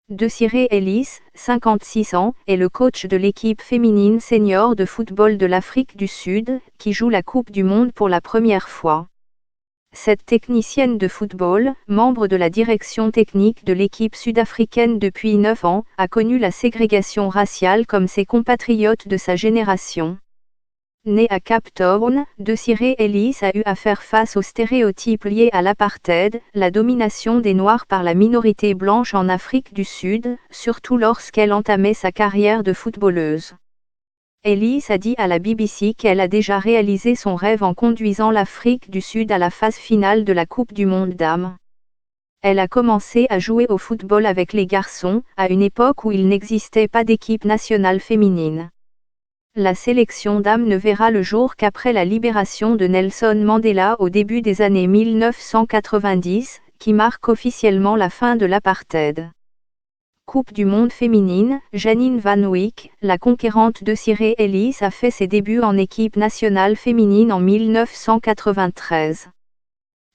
Desirée Ellis, 56 ans, est le coach de l'équipe féminine senior de football de l'Afrique du Sud, qui joue la Coupe du Monde pour la première fois. Cette technicienne de football, membre de la direction technique de l'équipe sud-africaine depuis 9 ans, a connu la ségrégation raciale comme ses compatriotes de sa génération. Née à Cape Town, Desirée Ellis a eu à faire face aux stéréotypes liés à l'apartheid, la domination des Noirs par la minorité blanche en Afrique du Sud, surtout lorsqu'elle entamait sa carrière de footballeuse. Ellis a dit à la BBC qu'elle a déjà réalisé son rêve en conduisant l'Afrique du Sud à la phase finale de la Coupe du Monde dames. Elle a commencé à jouer au football avec les garçons, à une époque où il n'existait pas d'équipe nationale féminine. La sélection dames ne verra le jour qu'après la libération de Nelson Mandela au début des années 1990, qui marque officiellement la fin de l'apartheid. Coupe du monde féminine, Janine Van Wyk, la conquérante Desirée Ellis a fait ses débuts en équipe nationale féminine en 1993.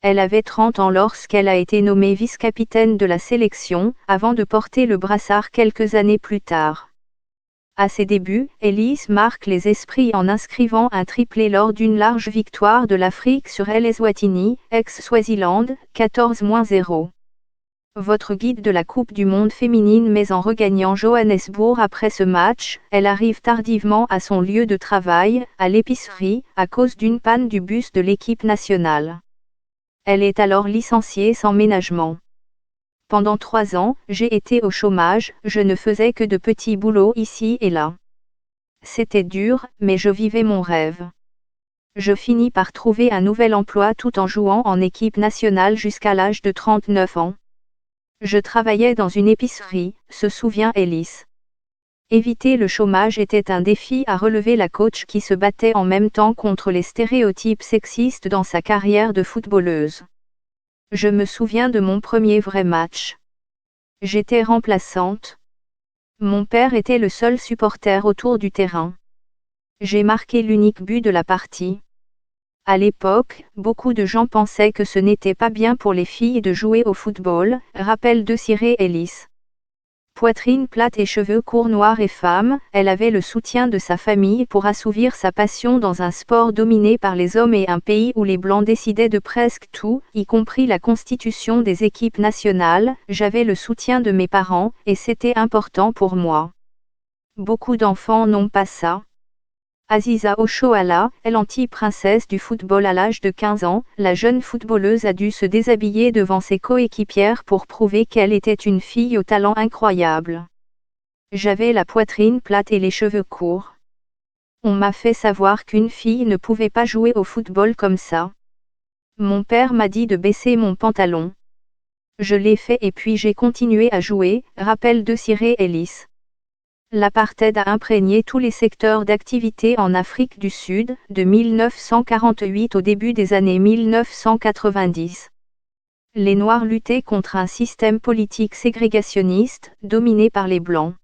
Elle avait 30 ans lorsqu'elle a été nommée vice-capitaine de la sélection, avant de porter le brassard quelques années plus tard. À ses débuts, Ellis marque les esprits en inscrivant un triplé lors d'une large victoire de l'Afrique sur l'Eswatini, ex-Swaziland, 14-0. Votre guide de la Coupe du Monde féminine mais en regagnant Johannesburg après ce match, elle arrive tardivement à son lieu de travail, à l'épicerie, à cause d'une panne du bus de l'équipe nationale. Elle est alors licenciée sans ménagement. Pendant 3 ans, j'ai été au chômage, je ne faisais que de petits boulots ici et là. C'était dur, mais je vivais mon rêve. Je finis par trouver un nouvel emploi tout en jouant en équipe nationale jusqu'à l'âge de 39 ans. Je travaillais dans une épicerie, se souvient Ellis. Éviter le chômage était un défi à relever la coach qui se battait en même temps contre les stéréotypes sexistes dans sa carrière de footballeuse. Je me souviens de mon premier vrai match. J'étais remplaçante. Mon père était le seul supporter autour du terrain. J'ai marqué l'unique but de la partie. À l'époque, beaucoup de gens pensaient que ce n'était pas bien pour les filles de jouer au football, rappelle Desirée Ellis. Poitrine plate et cheveux courts noirs et femme, elle avait le soutien de sa famille pour assouvir sa passion dans un sport dominé par les hommes et un pays où les Blancs décidaient de presque tout, y compris la constitution des équipes nationales. J'avais le soutien de mes parents, et c'était important pour moi. Beaucoup d'enfants n'ont pas ça. Aziza Oshoala, l'anti-princesse du football à l'âge de 15 ans, la jeune footballeuse a dû se déshabiller devant ses coéquipières pour prouver qu'elle était une fille au talent incroyable. J'avais la poitrine plate et les cheveux courts. On m'a fait savoir qu'une fille ne pouvait pas jouer au football comme ça. Mon père m'a dit de baisser mon pantalon. Je l'ai fait et puis j'ai continué à jouer, rappelle Desirée Ellis. L'apartheid a imprégné tous les secteurs d'activité en Afrique du Sud, de 1948 au début des années 1990. Les Noirs luttaient contre un système politique ségrégationniste, dominé par les Blancs.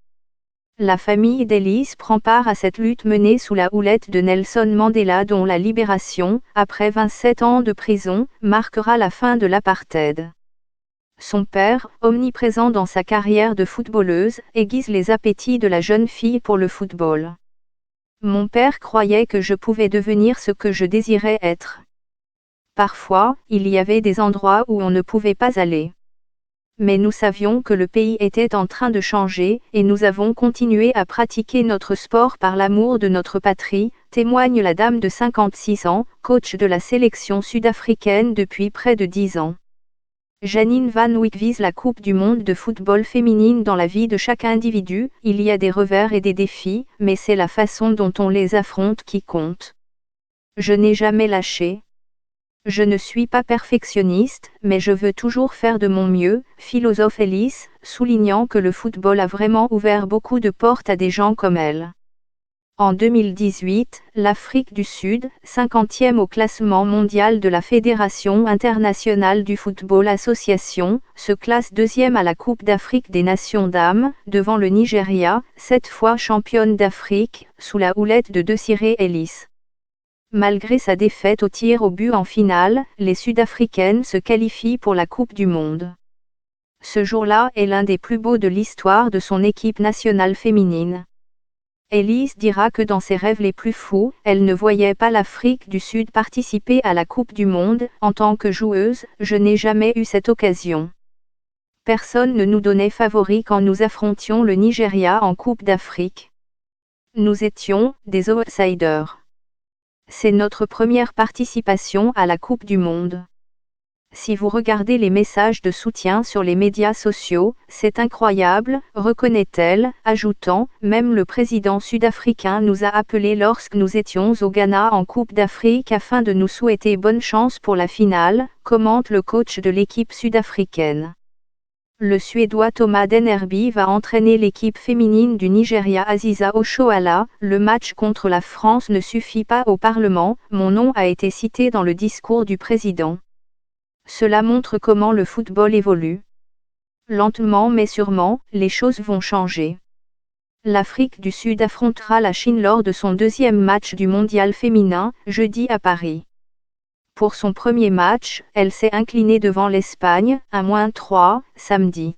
La famille d'Ellis prend part à cette lutte menée sous la houlette de Nelson Mandela dont la libération, après 27 ans de prison, marquera la fin de l'apartheid. Son père, omniprésent dans sa carrière de footballeuse, aiguise les appétits de la jeune fille pour le football. Mon père croyait que je pouvais devenir ce que je désirais être. Parfois, il y avait des endroits où on ne pouvait pas aller. Mais nous savions que le pays était en train de changer, et nous avons continué à pratiquer notre sport par l'amour de notre patrie, témoigne la dame de 56 ans, coach de la sélection sud-africaine depuis près de 10 ans. Janine Van Wyk vise la Coupe du Monde de football féminine dans la vie de chaque individu, il y a des revers et des défis, mais c'est la façon dont on les affronte qui compte. Je n'ai jamais lâché. Je ne suis pas perfectionniste, mais je veux toujours faire de mon mieux, philosophe Ellis, soulignant que le football a vraiment ouvert beaucoup de portes à des gens comme elle. En 2018, l'Afrique du Sud, 50e au classement mondial de la Fédération internationale du football association, se classe 2e à la Coupe d'Afrique des Nations dames, devant le Nigeria, 7 fois championne d'Afrique, sous la houlette de Desirée Ellis. Malgré sa défaite au tir au but en finale, les Sud-Africaines se qualifient pour la Coupe du Monde. Ce jour-là est l'un des plus beaux de l'histoire de son équipe nationale féminine. Elise dira que dans ses rêves les plus fous, elle ne voyait pas l'Afrique du Sud participer à la Coupe du Monde. En tant que joueuse, je n'ai jamais eu cette occasion. Personne ne nous donnait favori quand nous affrontions le Nigeria en Coupe d'Afrique. Nous étions des outsiders. C'est notre première participation à la Coupe du Monde. Si vous regardez les messages de soutien sur les médias sociaux, c'est incroyable, reconnaît-elle, ajoutant, même le président sud-africain nous a appelés lorsque nous étions au Ghana en Coupe d'Afrique afin de nous souhaiter bonne chance pour la finale, commente le coach de l'équipe sud-africaine. Le Suédois Thomas Dennerby va entraîner l'équipe féminine du Nigeria Aziza Oshoala. Le match contre la France ne suffit pas au Parlement, mon nom a été cité dans le discours du président. Cela montre comment le football évolue. Lentement mais sûrement, les choses vont changer. L'Afrique du Sud affrontera la Chine lors de son deuxième match du mondial féminin, jeudi à Paris. Pour son premier match, elle s'est inclinée devant l'Espagne, 1-3, samedi.